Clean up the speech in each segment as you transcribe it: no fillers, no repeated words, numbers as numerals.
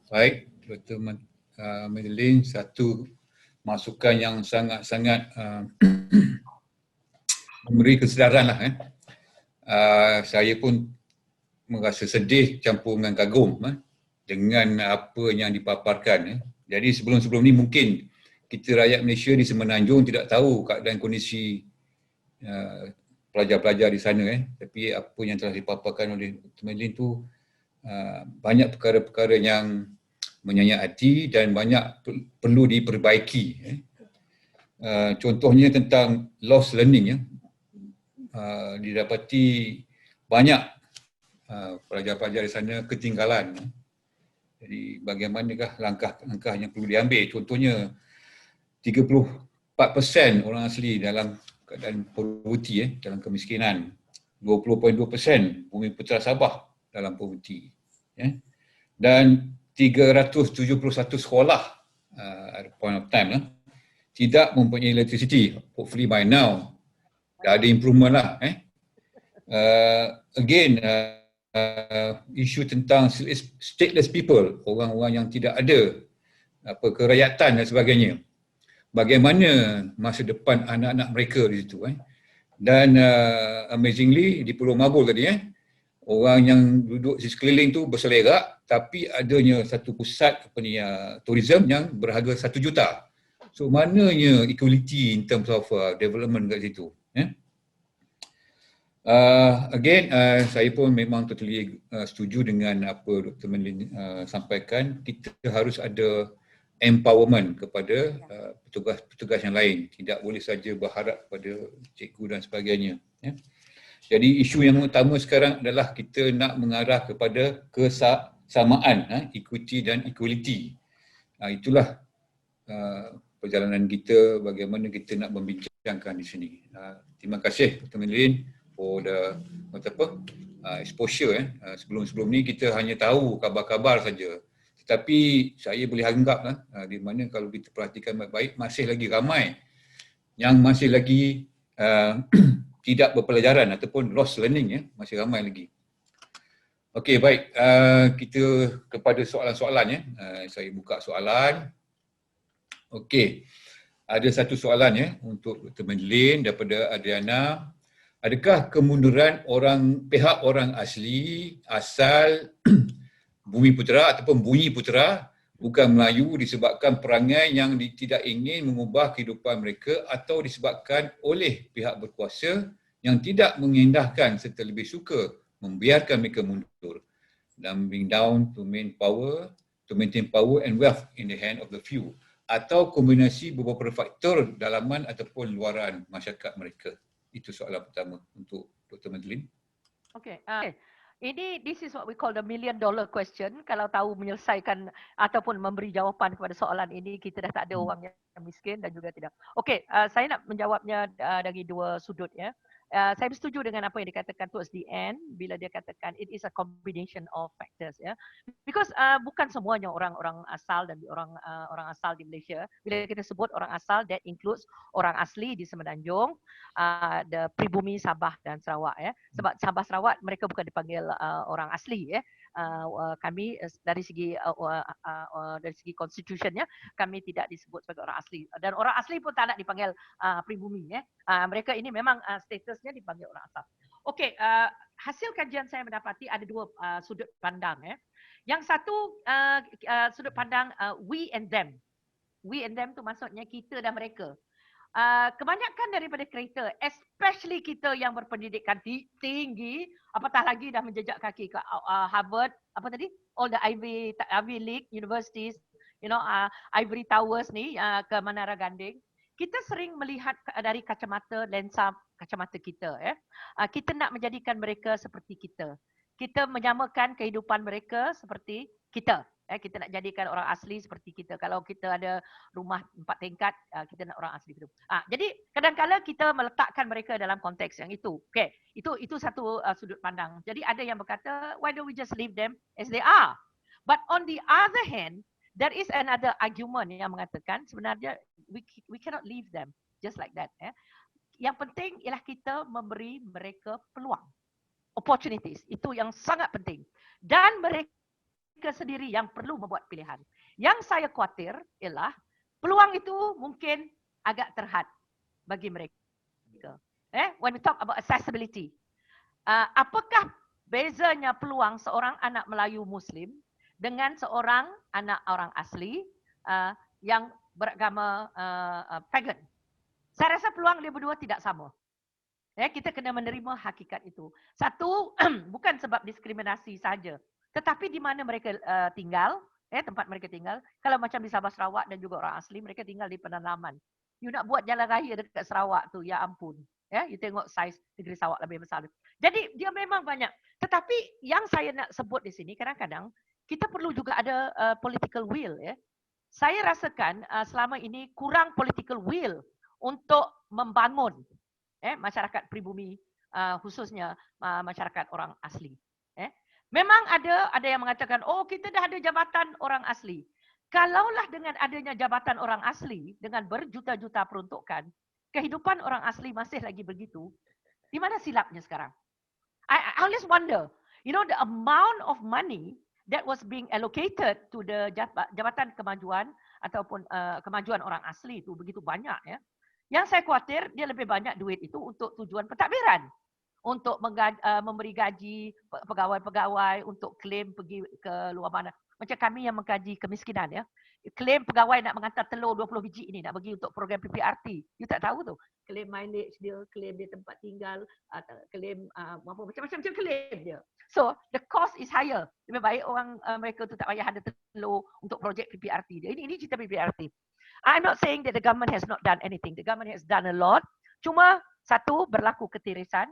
Baik, Dr. Madeline, satu masukan yang sangat-sangat memberi kesedaran lah. Saya pun merasa sedih campur dengan kagum dengan apa yang dipaparkan. Jadi sebelum-sebelum ni mungkin kita rakyat Malaysia di Semenanjung tidak tahu keadaan kondisi pelajar-pelajar di sana. Tapi apa yang telah dipaparkan oleh Dr. Madeline tu banyak perkara-perkara yang menyayat hati dan banyak perlu diperbaiki. Contohnya tentang lost learning. Didapati banyak pelajar-pelajar di sana ketinggalan. Jadi bagaimanakah langkah-langkah yang perlu diambil? Contohnya 34% orang asli dalam keadaan poverty, dalam kemiskinan. 20.2% Bumi Putera Sabah dalam poverty. Dan 371 sekolah at the point of time tidak mempunyai electricity. Hopefully by now dah ada improvement lah. Again, isu tentang stateless people, orang-orang yang tidak ada kerakyatan dan sebagainya. Bagaimana masa depan anak-anak mereka di situ. Dan amazingly di Pulau Mabul tadi, orang yang duduk di sekeliling tu berselerak, tapi adanya satu pusat tourism yang berharga 1 juta. So mananya equality in terms of development kat situ. Again, saya pun memang totally setuju dengan apa Dr. Madeline sampaikan. Kita harus ada empowerment kepada petugas-petugas yang lain. Tidak boleh saja berharap pada cikgu dan sebagainya. Jadi isu yang utama sekarang adalah kita nak mengarah kepada kesamaan, equity dan equality. Itulah perjalanan kita, bagaimana kita nak membincangkan di sini. Terima kasih Dr. Madeline for the exposure. Sebelum-sebelum ni kita hanya tahu kabar-kabar saja. Tetapi saya boleh anggap di mana kalau kita perhatikan baik-baik masih lagi ramai yang masih lagi tidak berpelajaran ataupun lost learning, masih ramai lagi. Okey, baik. Kita kepada soalan-soalan. Saya buka soalan. Okey. Ada satu soalan untuk Dr. Madeline daripada Adriana. Adakah kemunduran pihak orang asli asal Bumi Putera ataupun Bunyi Putera bukan Melayu disebabkan perangai yang tidak ingin mengubah kehidupan mereka atau disebabkan oleh pihak berkuasa yang tidak mengindahkan serta lebih suka membiarkan mereka mundur, dumbing down to maintain power and wealth in the hand of the few, atau kombinasi beberapa faktor dalaman ataupun luaran masyarakat mereka? Itu soalan pertama untuk Dr. Madeline. Okay. This is what we call the $1 million question. Kalau tahu menyelesaikan ataupun memberi jawapan kepada soalan ini, kita dah tak ada orang yang miskin dan juga tidak. Okey, saya nak menjawabnya dari dua sudut ya. Saya bersetuju dengan apa yang dikatakan towards the end bila dia katakan it is a combination of factors ya. Because bukan semuanya orang-orang asal dan orang asal di Malaysia. Bila kita sebut orang asal, that includes orang asli di Semenanjung, the pribumi Sabah dan Sarawak ya. Sebab Sabah Sarawak mereka bukan dipanggil orang asli ya. Kami dari segi constitutionnya kami tidak disebut sebagai orang asli dan orang asli pun tak nak dipanggil pribumi ya. Mereka ini memang statusnya dipanggil orang asal. Okey, hasil kajian saya mendapati ada dua sudut pandang ya. Yang satu sudut pandang we and them. We and them tu maksudnya kita dan mereka. Kebanyakan daripada kereta, especially kita yang berpendidikan tinggi, apatah lagi dah menjejak kaki ke Harvard, apa tadi? All the Ivy League universities, Ivory Towers ni ke Menara Ganding. Kita sering melihat dari lensa kacamata kita. Kita nak menjadikan mereka seperti kita. Kita menyamakan kehidupan mereka seperti kita. Kita nak jadikan orang asli seperti kita. Kalau kita ada rumah 4 tingkat, kita nak orang asli hidup. Jadi kadang-kadang kita meletakkan mereka dalam konteks yang itu. Okay. Itu satu sudut pandang. Jadi ada yang berkata, why don't we just leave them as they are? But on the other hand, there is another argument yang mengatakan sebenarnya we cannot leave them just like that. Yang penting ialah kita memberi mereka peluang, opportunities. Itu yang sangat penting. Dan mereka mereka sendiri yang perlu membuat pilihan. Yang saya khawatir ialah peluang itu mungkin agak terhad bagi mereka. When we talk about accessibility, apakah bezanya peluang seorang anak Melayu Muslim dengan seorang anak orang asli yang beragama pagan? Saya rasa peluang dia berdua tidak sama. Kita kena menerima hakikat itu. Satu, bukan sebab diskriminasi saja, tetapi di mana mereka tinggal, tempat mereka tinggal. Kalau macam di Sabah Sarawak dan juga orang asli, mereka tinggal di pedalaman. You nak buat jalan raya dekat Sarawak tu, ya ampun. You tengok saiz negeri Sarawak lebih besar. Jadi dia memang banyak. Tetapi yang saya nak sebut di sini, kadang-kadang kita perlu juga ada political will. Saya rasakan selama ini kurang political will untuk membangun masyarakat pribumi, khususnya masyarakat orang asli. Memang ada yang mengatakan, oh kita dah ada jabatan orang asli. Kalaulah dengan adanya jabatan orang asli, dengan berjuta-juta peruntukan, kehidupan orang asli masih lagi begitu, di mana silapnya sekarang? I always wonder, the amount of money that was being allocated to the jabatan kemajuan ataupun kemajuan orang asli itu begitu banyak. Yang saya khawatir, dia lebih banyak duit itu untuk tujuan pentadbiran. Untuk memberi gaji pegawai-pegawai, untuk klaim pergi ke luar mana. Macam kami yang mengkaji kemiskinan, klaim pegawai nak mengantar telur 20 biji ini, nak bagi untuk program PPRT. You tak tahu tu. Klaim mileage dia, klaim dia tempat tinggal, klaim macam-macam klaim dia. So, the cost is higher. Lebih baik orang mereka tu tak payah ada telur untuk projek PPRT dia. Ini cerita PPRT. I'm not saying that the government has not done anything. The government has done a lot. Cuma, satu, berlaku ketirisan.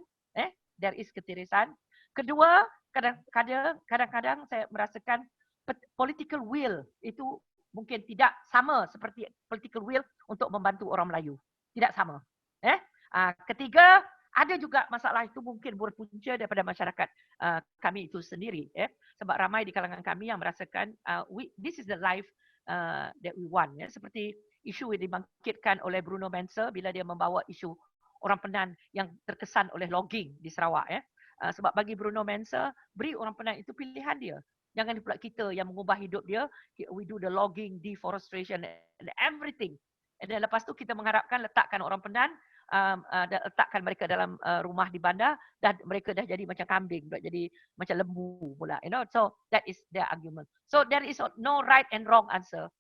There is ketirisan. Kedua, kadang-kadang saya merasakan political will itu mungkin tidak sama seperti political will untuk membantu orang Melayu. Tidak sama. Ketiga, ada juga masalah itu mungkin berpunca daripada masyarakat kami itu sendiri. Sebab ramai di kalangan kami yang merasakan this is the life that we want. Seperti isu yang dibangkitkan oleh Bruno Menser bila dia membawa isu orang Penan yang terkesan oleh logging di Sarawak. Sebab bagi Bruno Menser, beri orang Penan itu pilihan dia. Jangan pula kita yang mengubah hidup dia, we do the logging, deforestation and everything. Dan lepas tu kita mengharapkan letakkan orang Penan, letakkan mereka dalam rumah di bandar, dan mereka dah jadi macam kambing, jadi macam lembu pula. So that is their argument. So there is no right and wrong answer.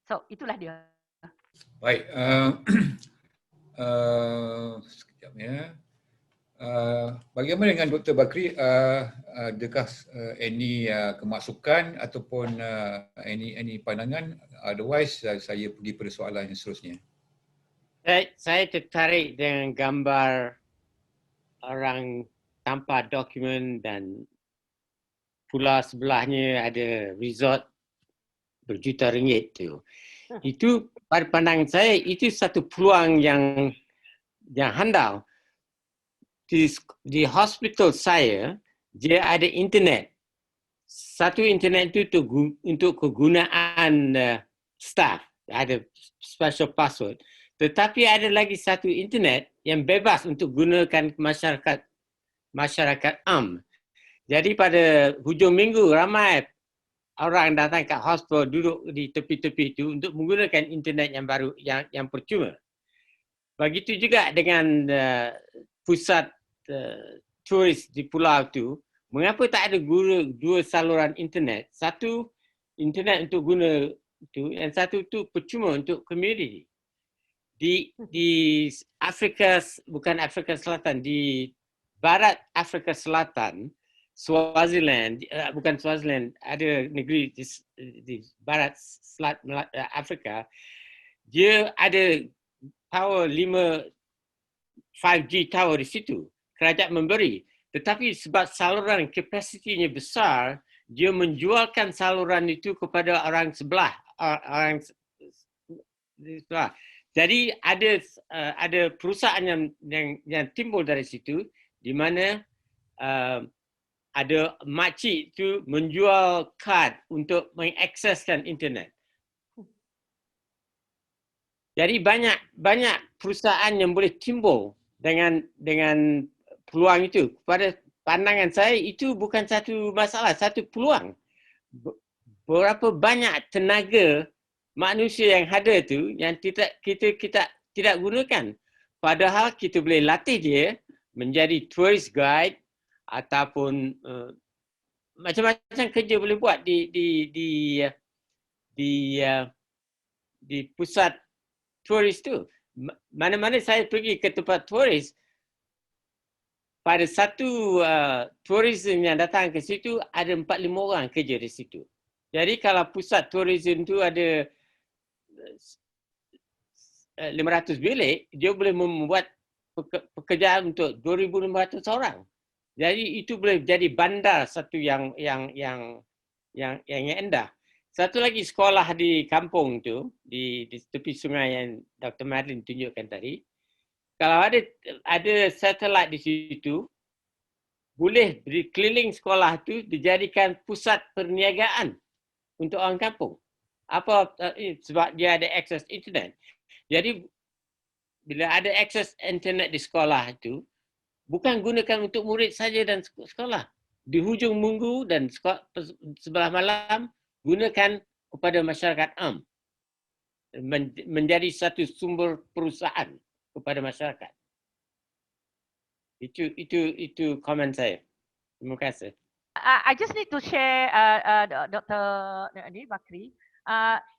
So itulah dia. Baik. Sekejap ya. Bagaimana dengan Dr. Bakri? Adakah any kemasukan ataupun any pandangan? Otherwise, saya pergi pada soalan yang seterusnya. Saya tertarik dengan gambar orang tanpa dokumen dan pulau sebelahnya ada resort berjuta ringgit tu. Itu pada pandangan saya itu satu peluang yang handal. Di hospital saya dia ada internet. Satu internet itu untuk kegunaan staff, ada special password. Tetapi ada lagi satu internet yang bebas untuk gunakan masyarakat am. Jadi pada hujung minggu ramai orang datang ke hospital duduk di tepi-tepi itu untuk menggunakan internet yang baru yang percuma. Begitu juga dengan pusat turis di pulau itu, mengapa tak ada dua saluran internet? Satu internet untuk guna itu, dan satu itu percuma untuk community. Di Afrika, bukan Afrika Selatan, di barat Afrika Selatan, Swaziland, bukan Swaziland, ada negeri di barat Afrika, dia ada tower 5G tower di situ. Kerajaan memberi. Tetapi sebab saluran kapasitinya besar, dia menjualkan saluran itu kepada orang sebelah. Jadi ada perusahaan yang timbul dari situ, di mana ada makcik itu menjual kad untuk mengakseskan internet. Jadi banyak perusahaan yang boleh timbul dengan peluang itu. Pada pandangan saya itu bukan satu masalah, satu peluang berapa banyak tenaga manusia yang ada tu yang kita tidak gunakan. Padahal kita boleh latih dia menjadi tourist guide ataupun macam-macam kerja boleh buat di pusat turis tu. Mana-mana saya pergi ke tempat turis, pada satu tourism yang datang ke situ ada 4-5 orang kerja di situ. Jadi kalau pusat tourism tu ada 500 bilik, dia boleh membuat pekerjaan untuk 2,500 orang. Jadi itu boleh jadi bandar satu yang indah. Satu lagi sekolah di kampung tu, di tepi sungai yang Dr. Madeline tunjukkan tadi. Kalau ada satelit di situ, boleh di keliling sekolah tu dijadikan pusat perniagaan untuk orang kampung. Sebab dia ada akses internet. Jadi bila ada akses internet di sekolah itu, bukan gunakan untuk murid saja dan sekolah. Di hujung minggu dan sebelah malam, gunakan kepada masyarakat am. Menjadi satu sumber perusahaan kepada masyarakat. Itu komen saya. Terima kasih. I just need to share, Dr. Bakri.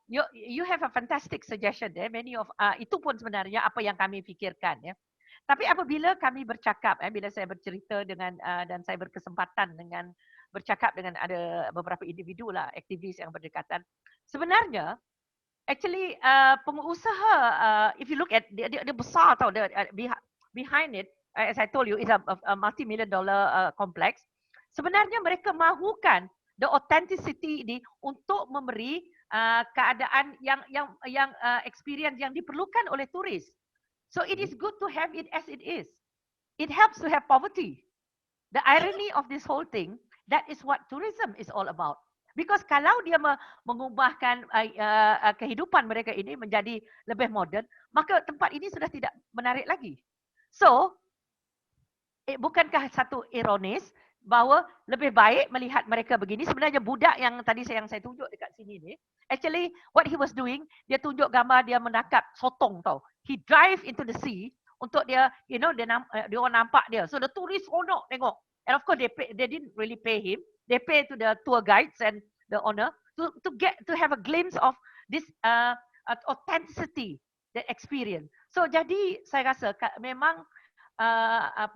You have a fantastic suggestion there. Many of itu pun sebenarnya apa yang kami fikirkan ya. Tapi apabila kami bercakap, bila saya bercerita dengan dan saya berkesempatan dengan bercakap dengan ada beberapa individu lah, aktivis yang berdekatan, sebenarnya actually pengusaha, if you look at dia besar tau, behind it, as I told you, is a multi-million dollar complex. Sebenarnya mereka mahukan the authenticity ini untuk memberi keadaan yang experience yang diperlukan oleh turis. So it is good to have it as it is. It helps to have poverty. The irony of this whole thing, that is what tourism is all about. Because kalau dia mengubahkan kehidupan mereka ini menjadi lebih moden, maka tempat ini sudah tidak menarik lagi. So, bukankah satu ironis bahawa lebih baik melihat mereka begini? Sebenarnya budak yang tadi saya tunjuk dekat sini ni, actually what he was doing, dia tunjuk gambar dia menangkap sotong tau. He drive into the sea untuk dia, dia orang nampak dia. So the tourist honok tengok. And of course they didn't really pay him. They pay to the tour guides and the owner to have a glimpse of this authenticity, that experience. So jadi saya rasa memang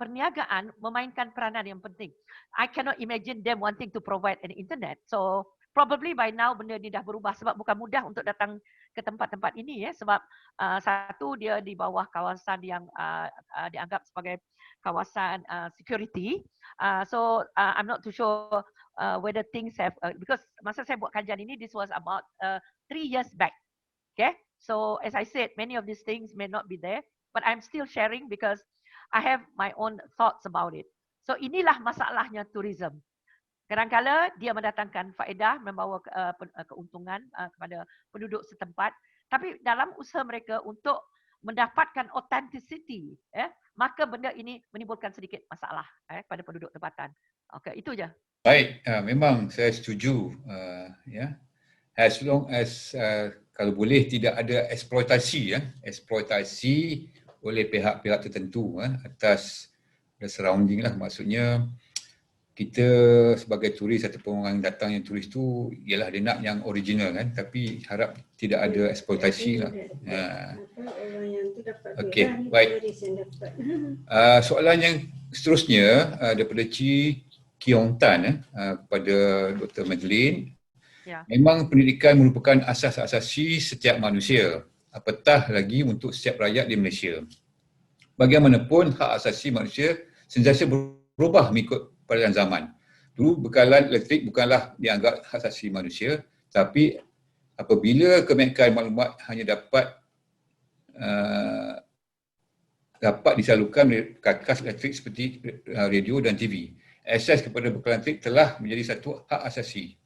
perniagaan memainkan peranan yang penting. I cannot imagine them wanting to provide an internet. So probably by now benda ni dah berubah sebab bukan mudah untuk datang ke tempat-tempat ini ya, sebab satu dia di bawah kawasan yang dianggap sebagai kawasan security. So I'm not too sure whether things have because masa saya buat kajian ini, this was about 3 years back. Okay, so as I said, many of these things may not be there, but I'm still sharing because I have my own thoughts about it. So inilah masalahnya tourism. Kadang-kala dia mendatangkan faedah, membawa keuntungan kepada penduduk setempat, tapi dalam usaha mereka untuk mendapatkan authenticity, maka benda ini menimbulkan sedikit masalah pada penduduk tempatan. Okey, itu je. Baik, memang saya setuju. As long as kalau boleh tidak ada eksploitasi, eksploitasi oleh pihak-pihak tertentu atas surrounding lah. Maksudnya kita sebagai turis ataupun orang datang yang turis tu ialah dia nak yang original kan, tapi harap tidak ada eksploitasi lah. Okey, baik. Soalan yang seterusnya daripada Kiong Tan kepada Dr. Madeline. Ya. Memang pendidikan merupakan asas asasi setiap manusia, apatah lagi untuk setiap rakyat di Malaysia. Bagaimanapun hak asasi manusia sentiasa berubah mengikut perubahan zaman. Dulu bekalan elektrik bukanlah dianggap hak asasi manusia, tapi apabila kemewahan maklumat hanya dapat disalurkan melalui karkas elektrik seperti radio dan TV, akses kepada bekalan elektrik telah menjadi satu hak asasi.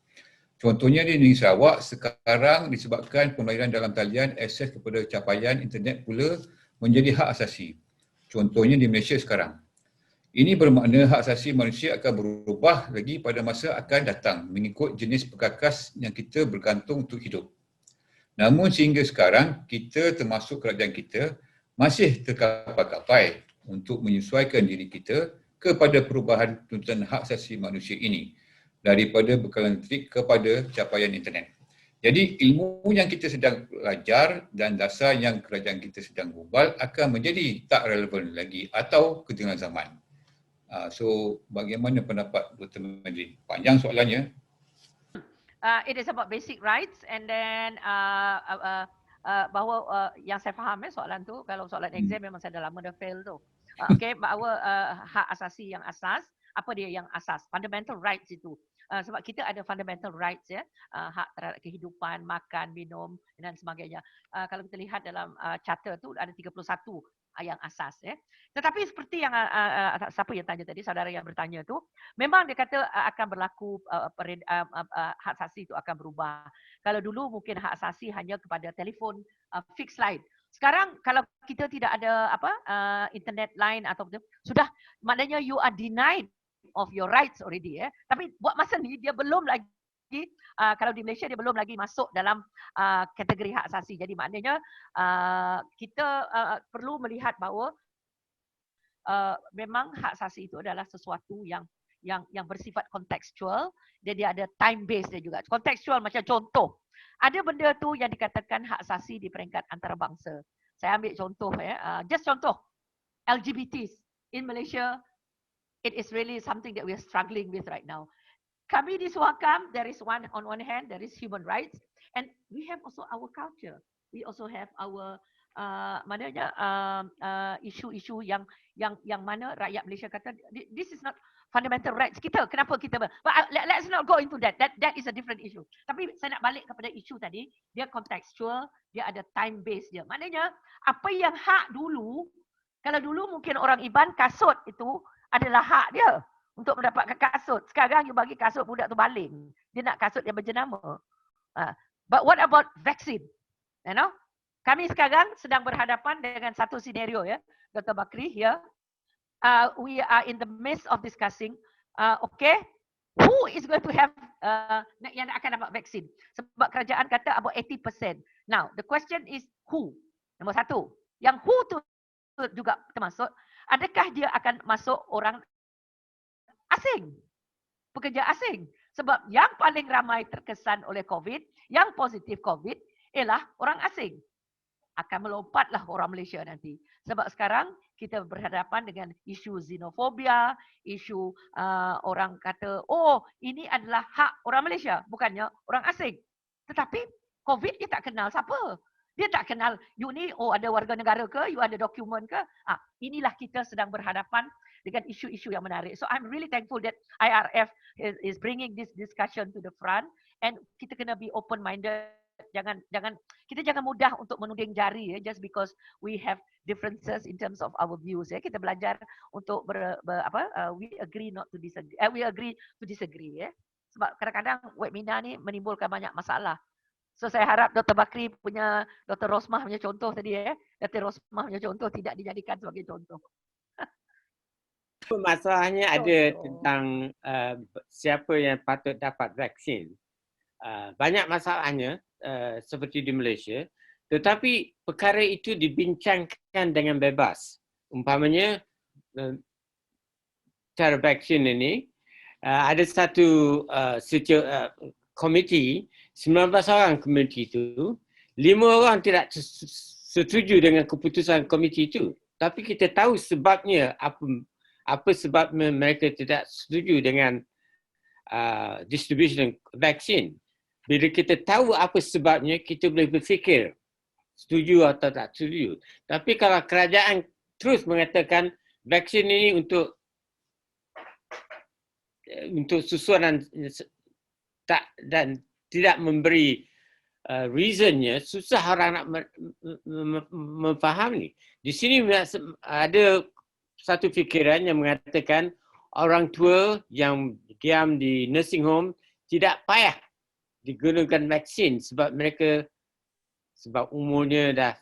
Contohnya di negeri Sarawak sekarang disebabkan pembelajaran dalam talian, akses kepada capaian internet pula menjadi hak asasi. Contohnya di Malaysia sekarang. Ini bermakna hak asasi manusia akan berubah lagi pada masa akan datang mengikut jenis perkakas yang kita bergantung untuk hidup. Namun sehingga sekarang, kita termasuk kerajaan kita masih terkapai-kapai untuk menyesuaikan diri kita kepada perubahan tuntutan hak asasi manusia ini daripada bekalan elektrik kepada capaian internet. Jadi ilmu yang kita sedang belajar dan dasar yang kerajaan kita sedang gubal akan menjadi tak relevan lagi atau ketinggalan zaman. So bagaimana pendapat Dr. Madeline? Panjang soalannya. It is about basic rights and then bahawa yang saya faham soalan tu, kalau soalan exam memang saya dah lama dah fail tu. Okay, bahawa hak asasi yang asas, apa dia yang asas? Fundamental rights itu. Sebab kita ada fundamental rights hak terhadap kehidupan, makan, minum dan sebagainya. Kalau kita lihat dalam charter tu ada 31 yang asas Tetapi seperti yang siapa yang tanya tadi, saudara yang bertanya tu, memang dia kata akan berlaku hak asasi itu akan berubah. Kalau dulu mungkin hak asasi hanya kepada telefon fixed line. Sekarang kalau kita tidak ada internet line atau sudah, maknanya you are denied of your rights already Tapi buat masa ni dia belum lagi kalau di Malaysia dia belum lagi masuk dalam kategori hak asasi. Jadi maknanya kita perlu melihat bahawa memang hak asasi itu adalah sesuatu yang bersifat kontekstual, dia ada time base dia juga. Kontekstual macam contoh, ada benda tu yang dikatakan hak asasi di peringkat antarabangsa. Saya ambil contoh just contoh LGBTs in Malaysia. It is really something that we are struggling with right now. Kami di Suhakam, there is on one hand, there is human rights, and we have also our culture. We also have our isu-isu yang mana rakyat Malaysia kata this is not fundamental rights kita. Kenapa kita? But let's not go into that. That is a different issue. Tapi saya nak balik kepada isu tadi, dia contextual, dia ada time base dia. Maknanya apa yang hak dulu, kalau dulu mungkin orang Iban kasut itu adalah hak dia untuk mendapatkan kasut. Sekarang you bagi kasut budak tu baling. Dia nak kasut yang berjenama. But what about vaccine? You know? Kami sekarang sedang berhadapan dengan satu senario Dr. Bakri here. We are in the midst of discussing okay, who is going to have yang akan dapat vaksin? Sebab kerajaan kata about 80%. Now, the question is who? Nombor satu. Yang who tu juga termasuk, adakah dia akan masuk orang asing, pekerja asing? Sebab yang paling ramai terkesan oleh COVID, yang positif COVID ialah orang asing. Akan melompatlah orang Malaysia nanti. Sebab sekarang kita berhadapan dengan isu xenofobia, isu orang kata, oh ini adalah hak orang Malaysia, bukannya orang asing. Tetapi COVID dia tak kenal siapa. Dia tak kenal, you ni ada warga negara ke, you ada dokumen ke. Inilah kita sedang berhadapan dengan isu-isu yang menarik. So I'm really thankful that IRF is bringing this discussion to the front, and kita kena be open-minded. Kita jangan mudah untuk menuding jari just because we have differences in terms of our views Kita belajar untuk we agree not to disagree. We agree to disagree Sebab kadang-kadang webinar ni menimbulkan banyak masalah. So saya harap Dr. Bakri punya, Dr. Rosmah punya contoh tadi Dr. Rosmah punya contoh tidak dijadikan sebagai contoh. Masalahnya ada tentang siapa yang patut dapat vaksin. Banyak masalahnya seperti di Malaysia, tetapi perkara itu dibincangkan dengan bebas. Umpamanya cara vaksin ini ada satu komiti, 19 orang komiti itu, 5 orang tidak setuju dengan keputusan komiti itu. Tapi kita tahu sebabnya, apa sebab mereka tidak setuju dengan distribution vaksin. Bila kita tahu apa sebabnya, kita boleh berfikir setuju atau tak setuju. Tapi kalau kerajaan terus mengatakan vaksin ini untuk susunan dan tidak memberi reasonnya, susah orang nak memfahami. Di sini ada satu fikiran yang mengatakan orang tua yang diam di nursing home tidak payah digunakan vaksin sebab umurnya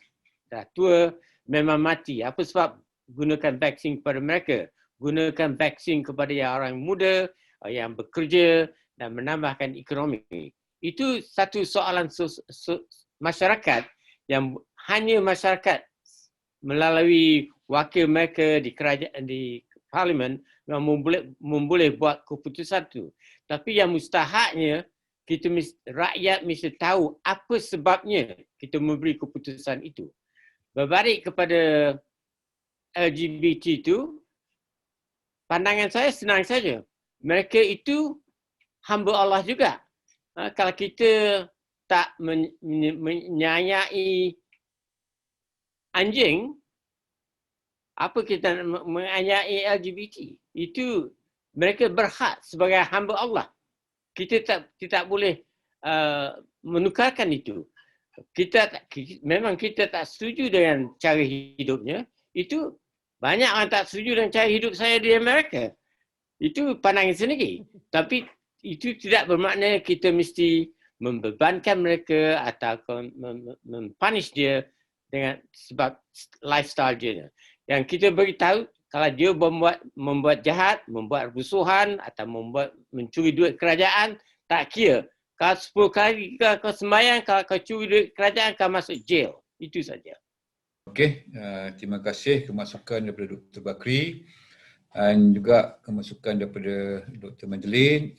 dah tua, memang mati. Apa sebab gunakan vaksin kepada mereka? gunakan vaksin kepada yang orang muda, yang bekerja dan menambahkan ekonomi. Itu satu soalan masyarakat yang hanya masyarakat melalui wakil mereka di kerajaan, di parlimen yang memboleh buat keputusan itu. Tapi yang mustahaknya rakyat mesti tahu apa sebabnya kita memberi keputusan itu. Berbalik kepada LGBT itu, pandangan saya senang saja. Mereka itu hamba Allah juga. Kalau kita tak menyayai anjing, apa kita menganiaya LGBT? Itu mereka berhak sebagai hamba Allah. Kita tak boleh menukarkan itu. Memang kita tak setuju dengan cara hidupnya. Itu banyak orang tak setuju dengan cara hidup saya di Amerika. Itu pandangan sendiri. Tapi itu tidak bermakna kita mesti membebankan mereka atau mempunish dia dengan sebab lifestyle dia. Yang kita beritahu, kalau dia membuat jahat, membuat rusuhan atau mencuri duit kerajaan, tak kira. Kalau 10 kali kau sembahyang, kalau kau curi duit kerajaan, kau masuk jail. Itu saja. Okey, terima kasih kemasukan daripada Dr. Bakri dan juga kemasukan daripada Dr. Madeline.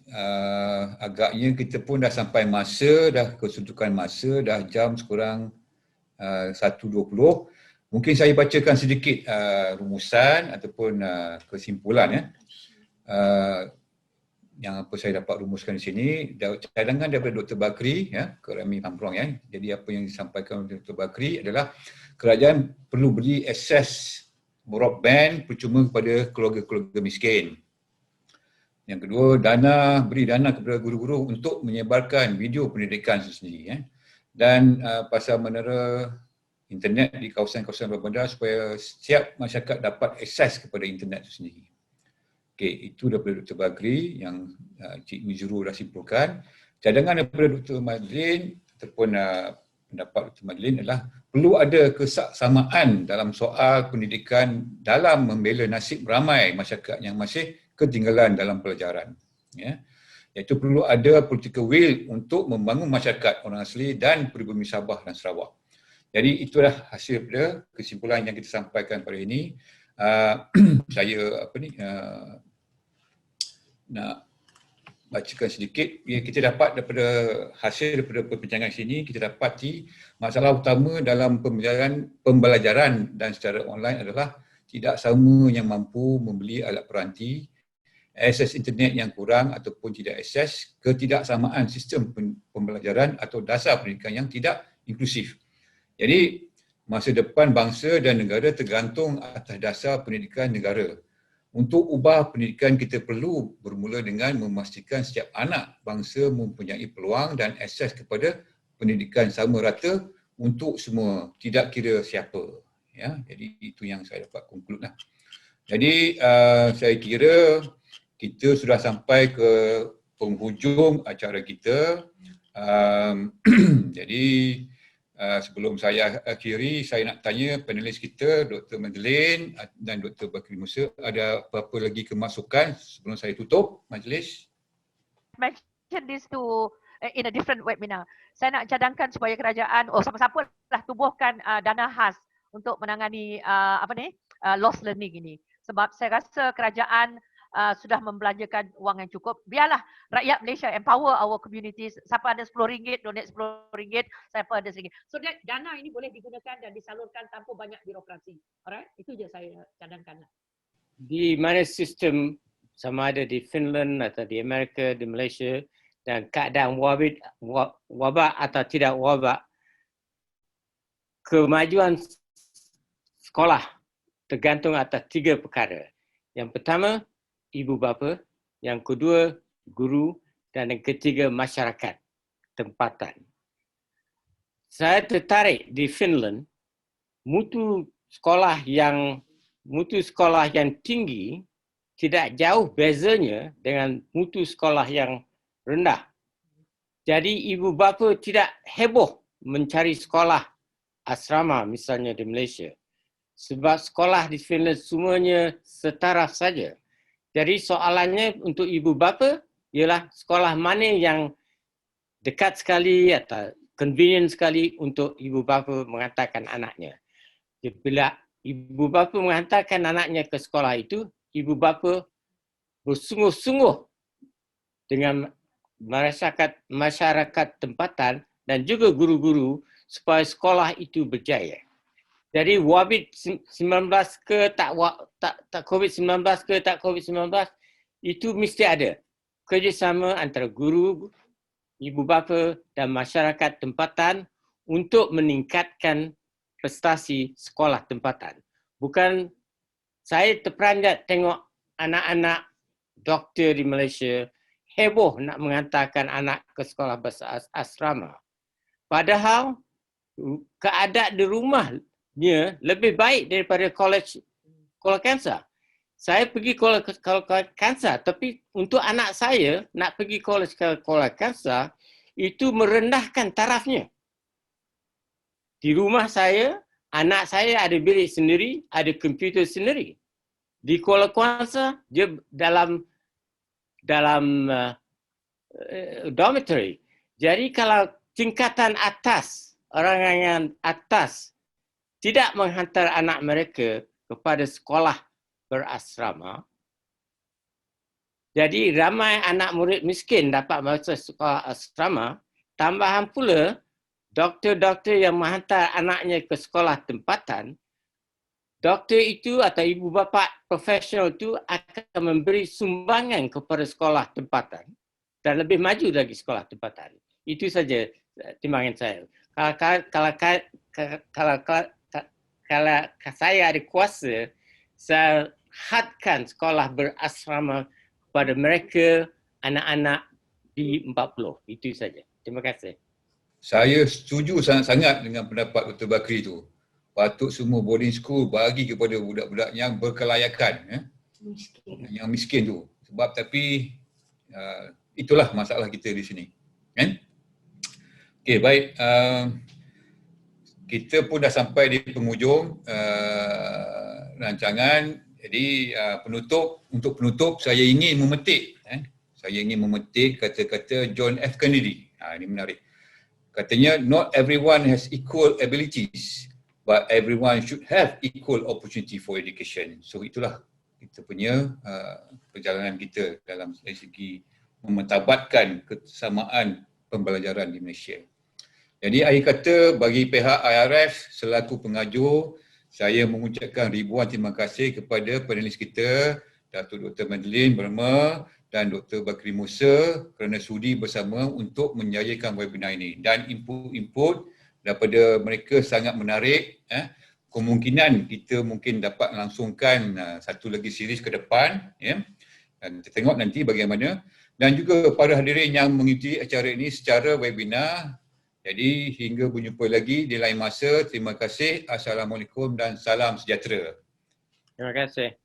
Agaknya kita pun dah sampai masa, dah kesuntukan masa, dah jam sekurang 1.20. Mungkin saya bacakan sedikit rumusan ataupun kesimpulan yang apa saya dapat rumuskan di sini. Cadangan daripada Dr. Bakri ke Rami Tamprong Jadi apa yang disampaikan oleh Dr. Bakri adalah kerajaan perlu beri akses broadband percuma kepada keluarga-keluarga miskin. Yang kedua, beri dana kepada guru-guru untuk menyebarkan video pendidikan itu sendiri. Dan pasal menara internet di kawasan-kawasan berbandar supaya setiap masyarakat dapat akses kepada internet itu sendiri. Okey, itu daripada Dr. Bakri yang Cik Mizuru dah simpulkan. Cadangan daripada Dr. Madeline ataupun pendapat Dr. Madeline adalah perlu ada kesamaan dalam soal pendidikan dalam membela nasib ramai masyarakat yang masih ketinggalan dalam pelajaran. Iaitu perlu ada political will untuk membangun masyarakat orang asli dan pribumi Sabah dan Sarawak. Jadi itulah hasil daripada kesimpulan yang kita sampaikan pada ini. Saya nak bacakan sedikit. Kita dapat daripada hasil daripada perbincangan sini, kita dapati masalah utama dalam pembelajaran dan secara online adalah tidak semua yang mampu membeli alat peranti, akses internet yang kurang ataupun tidak akses, ketidaksamaan sistem pembelajaran atau dasar pendidikan yang tidak inklusif. Jadi masa depan bangsa dan negara tergantung atas dasar pendidikan negara. Untuk ubah pendidikan, kita perlu bermula dengan memastikan setiap anak bangsa mempunyai peluang dan akses kepada pendidikan sama rata untuk semua, tidak kira siapa. Jadi itu yang saya dapat conclude lah. Jadi saya kira kita sudah sampai ke penghujung acara kita. Jadi sebelum saya akhiri, saya nak tanya panelis kita, Dr. Madeline dan Dr. Bakri Musa, ada apa-apa lagi kemasukan sebelum saya tutup majlis? Mention this to in a different webinar. Saya nak cadangkan supaya kerajaan, siapa-siapa lah tubuhkan dana khas untuk menangani lost learning ini. Sebab saya rasa kerajaan sudah membelanjakan wang yang cukup. Biarlah rakyat Malaysia empower our communities. Siapa ada RM10, donate RM10, siapa ada RM1. So that dana ini boleh digunakan dan disalurkan tanpa banyak birokrasi. Alright? Itu je saya cadangkan. Di mana sistem sama ada di Finland atau di Amerika, di Malaysia, dan keadaan wabak atau tidak wabak, kemajuan sekolah tergantung atas 3 perkara. Yang pertama, ibu bapa, yang kedua guru, dan yang ketiga masyarakat tempatan. Saya tertarik di Finland, mutu sekolah yang tinggi tidak jauh bezanya dengan mutu sekolah yang rendah. Jadi ibu bapa tidak heboh mencari sekolah asrama misalnya di Malaysia. sebab sekolah di Finland semuanya setaraf saja. Jadi soalannya untuk ibu bapa ialah sekolah mana yang dekat sekali atau convenient sekali untuk ibu bapa menghantarkan anaknya. Bila ibu bapa menghantarkan anaknya ke sekolah itu, ibu bapa bersungguh-sungguh dengan masyarakat tempatan dan juga guru-guru supaya sekolah itu berjaya. Jadi COVID-19 ke tak COVID-19 ke tak COVID-19 itu mesti ada kerjasama antara guru, ibu bapa dan masyarakat tempatan untuk meningkatkan prestasi sekolah tempatan. Bukan saya terperanjat tengok anak-anak doktor di Malaysia heboh nak mengantarkan anak ke sekolah berasrama. Padahal keadaan di rumahnya lebih baik daripada college kanser. Saya pergi college kanser, tapi untuk anak saya nak pergi college kanser itu merendahkan tarafnya. Di rumah saya, anak saya ada bilik sendiri, ada komputer sendiri. Di Kuala Kuansa, dia dalam dormitory. Jadi kalau tingkatan atas, orang yang atas tidak menghantar anak mereka kepada sekolah berasrama, jadi ramai anak murid miskin dapat masuk sekolah asrama, tambahan pula doktor-doktor yang menghantar anaknya ke sekolah tempatan, doktor itu atau ibu bapa profesional itu akan memberi sumbangan kepada sekolah tempatan dan lebih maju lagi sekolah tempatan. Itu saja timbangan saya. Kalau saya ada kuasa, saya hadkan sekolah berasrama kepada mereka anak-anak di 40. Itu saja. Terima kasih. Saya setuju sangat-sangat dengan pendapat Dr. Bakri itu. Patut semua boarding school bagi kepada budak-budak yang berkelayakan, yang miskin tu. Sebab tapi itulah masalah kita di sini. Kan? Okey, baik. Kita pun dah sampai di penghujung rancangan. Jadi untuk penutup saya ingin memetik kata-kata John F. Kennedy. Ini menarik. Katanya, not everyone has equal abilities, but everyone should have equal opportunity for education. So itulah kita punya perjalanan kita dalam segi mementabatkan kesamaan pembelajaran di Malaysia. Jadi akhir kata bagi pihak IRF selaku pengajuk, saya mengucapkan ribuan terima kasih kepada panelis kita, Datuk Dr. Madeline Burma dan Dr. Bakri Musa kerana sudi bersama untuk menjayakan webinar ini. Dan input-input daripada mereka sangat menarik. Kemungkinan kita mungkin dapat melangsungkan satu lagi series ke depan. Dan kita tengok nanti bagaimana. Dan juga para hadirin yang mengikuti acara ini secara webinar. Jadi hingga berjumpa lagi di lain masa. Terima kasih. Assalamualaikum dan salam sejahtera. Terima kasih.